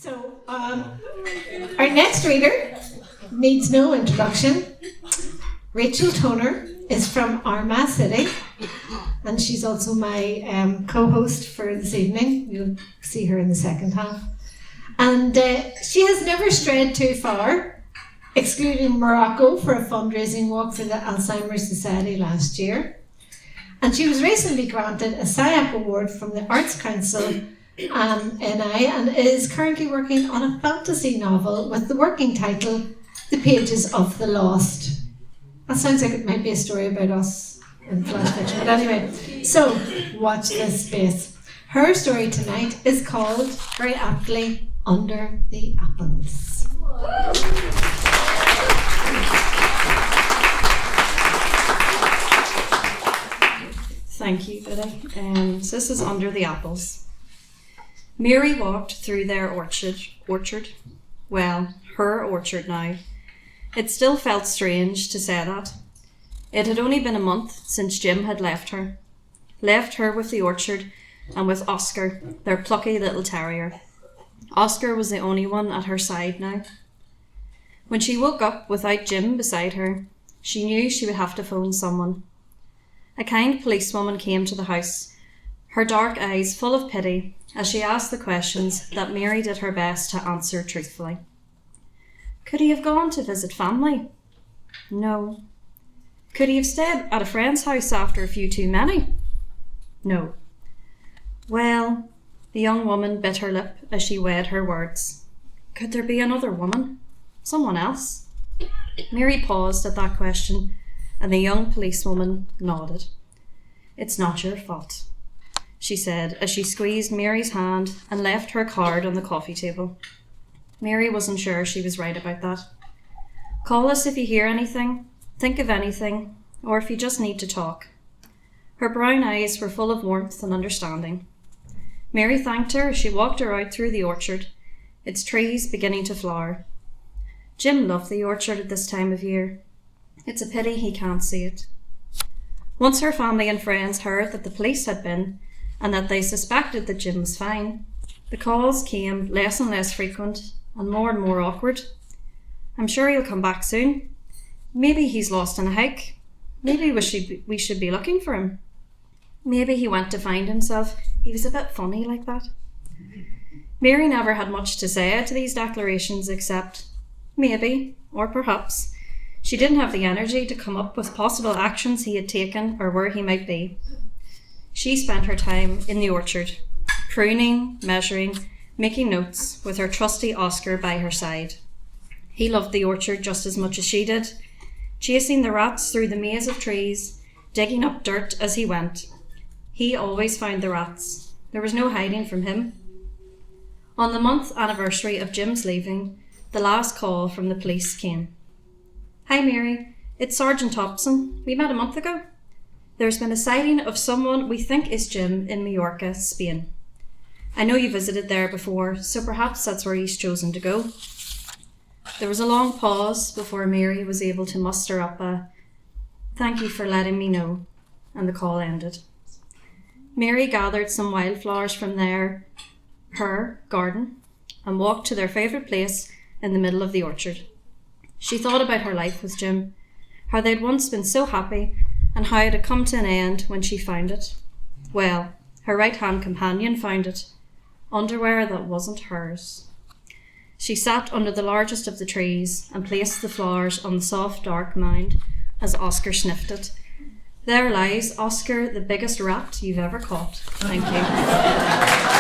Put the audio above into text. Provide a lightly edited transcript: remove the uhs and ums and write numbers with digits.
So, our next reader needs no introduction. Rachel Toner is from Armagh City, and she's also my co-host for this evening. You'll see her in the second half. And she has never strayed too far, excluding Morocco for a fundraising walk for the Alzheimer's Society last year. And she was recently granted a SIAP award from the Arts Council NI, and is currently working on a fantasy novel with the working title The Pages of the Lost. That sounds like it might be a story about us in flash fiction, but anyway, so watch this space. Her story tonight is called, very aptly, Under the Apples. Thank you, Biddy. So this is Under the Apples. Mary walked through their orchard. Well, her orchard now. It still felt strange to say that. It had only been a month since Jim had left her with the orchard and with Oscar, their plucky little terrier. Oscar was the only one at her side now. When she woke up without Jim beside her, she knew she would have to phone someone. A kind policewoman came to the house, her dark eyes full of pity as she asked the questions that Mary did her best to answer truthfully. Could he have gone to visit family? No. Could he have stayed at a friend's house after a few too many? No. Well, the young woman bit her lip as she weighed her words. Could there be another woman? Someone else? Mary paused at that question, and the young policewoman nodded. It's not your fault, she said as she squeezed Mary's hand and left her card on the coffee table. Mary wasn't sure she was right about that. Call us if you hear anything, think of anything, or if you just need to talk. Her brown eyes were full of warmth and understanding. Mary thanked her as she walked her out through the orchard, its trees beginning to flower. Jim loved the orchard at this time of year. It's a pity he can't see it. Once her family and friends heard that the police had been, and that they suspected that Jim was fine, the calls came less and less frequent and more awkward. I'm sure he'll come back soon. Maybe he's lost on a hike. Maybe we should be looking for him. Maybe he went to find himself. He was a bit funny like that. Mary never had much to say to these declarations except maybe, or perhaps. She didn't have the energy to come up with possible actions he had taken or where he might be. She spent her time in the orchard, pruning, measuring, making notes, with her trusty Oscar by her side. He loved the orchard just as much as she did, chasing the rats through the maze of trees, digging up dirt as he went. He always found the rats. There was no hiding from him. On the month anniversary of Jim's leaving, the last call from the police came. Hi Mary, it's Sergeant Thompson. We met a month ago. There's been a sighting of someone we think is Jim in Majorca, Spain. I know you visited there before, so perhaps that's where he's chosen to go. There was a long pause before Mary was able to muster up a "Thank you for letting me know," and the call ended. Mary gathered some wildflowers from her garden and walked to their favourite place in the middle of the orchard. She thought about her life with Jim, how they'd once been so happy and how it had come to an end when she found it. Well, her right-hand companion found it. Underwear that wasn't hers. She sat under the largest of the trees and placed the flowers on the soft, dark mound as Oscar sniffed it. There lies Oscar, the biggest rat you've ever caught. Thank you.